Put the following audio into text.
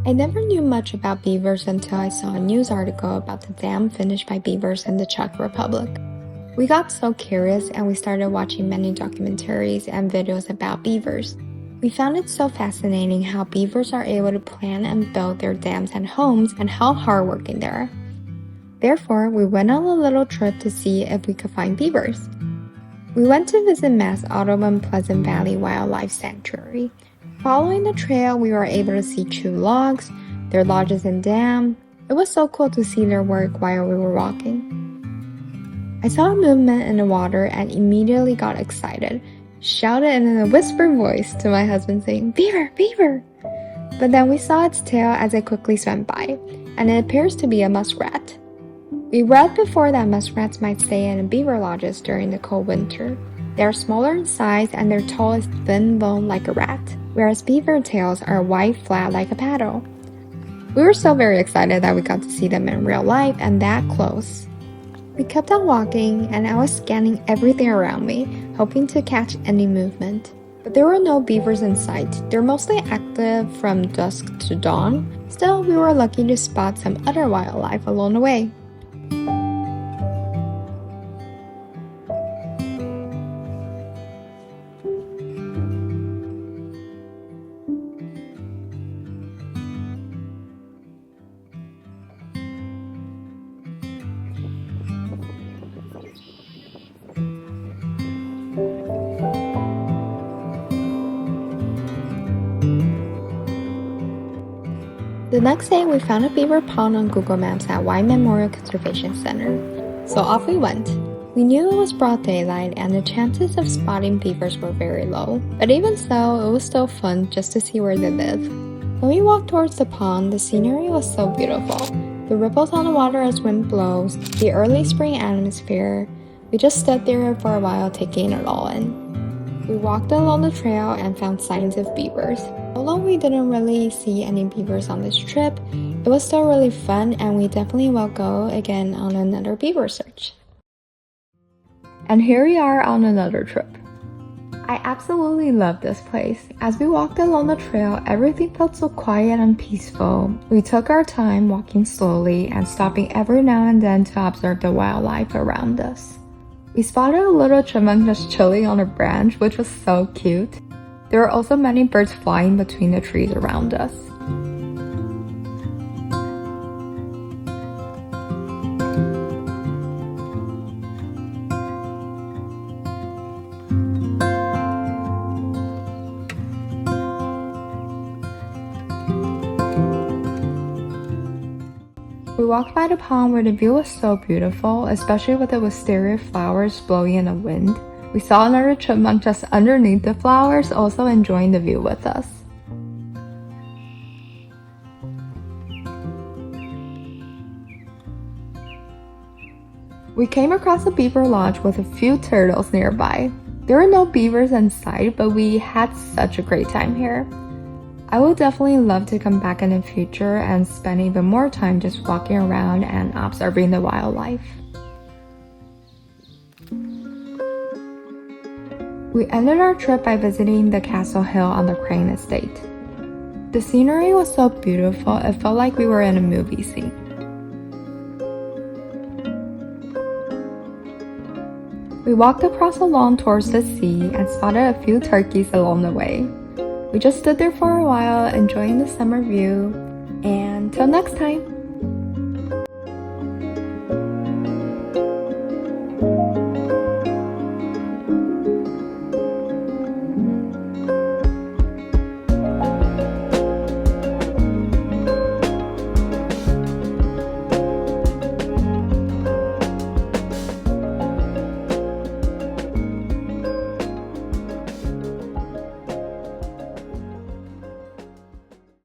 I never knew much about beavers until I saw a news article about the dam finished by beavers in the Czech Republic. We got so curious and we started watching many documentaries and videos about beavers. We found it so fascinating how beavers are able to plan and build their dams and homes and how hardworking they are. Therefore, we went on a little trip to see if we could find beavers. We went to visit Mass Audubon Pleasant Valley Wildlife Sanctuary. Following the trail, we were able to see true logs, their lodges and dam. It was so cool to see their work while we were walking. I saw a movement in the water and immediately got excited, shouted in a whispered voice to my husband saying, "Beaver, beaver!" But then we saw its tail as it quickly swam by, and it appears to be a muskrat. We read before that muskrats might stay in beaver lodges during the cold winter. They are smaller in size and their tail is thin-boned like a rat, whereas beaver tails are white flat like a paddle. We were so very excited that we got to see them in real life and that close. We kept on walking and I was scanning everything around me, hoping to catch any movement. But there were no beavers in sight. They're mostly active from dusk to dawn. Still, we were lucky to spot some other wildlife along the way. The next day, we found a beaver pond on Google Maps at White Memorial Conservation Center. So off we went. We knew it was broad daylight and the chances of spotting beavers were very low. But even so, it was still fun just to see where they live. When we walked towards the pond, the scenery was so beautiful. The ripples on the water as wind blows, the early spring atmosphere. We just stood there for a while taking it all in. We walked along the trail and found signs of beavers. Although we didn't really see any beavers on this trip, it was still really fun and we definitely will go again on another beaver search. And here we are on another trip. I absolutely love this place. As we walked along the trail, everything felt so quiet and peaceful. We took our time walking slowly and stopping every now and then to observe the wildlife around us. We spotted a little chipmunk just chilling on a branch, which was so cute. There were also many birds flying between the trees around us. We walked by the pond where the view was so beautiful, especially with the wisteria flowers blowing in the wind. We saw another chipmunk just underneath the flowers, also enjoying the view with us. We came across a beaver lodge with a few turtles nearby. There were no beavers in sight, but we had such a great time here. I would definitely love to come back in the future and spend even more time just walking around and observing the wildlife. We ended our trip by visiting the Castle Hill on the Crane Estate. The scenery was so beautiful, it felt like we were in a movie scene. We walked across the lawn towards the sea and spotted a few turkeys along the way. We just stood there for a while, enjoying the summer view, and till next time!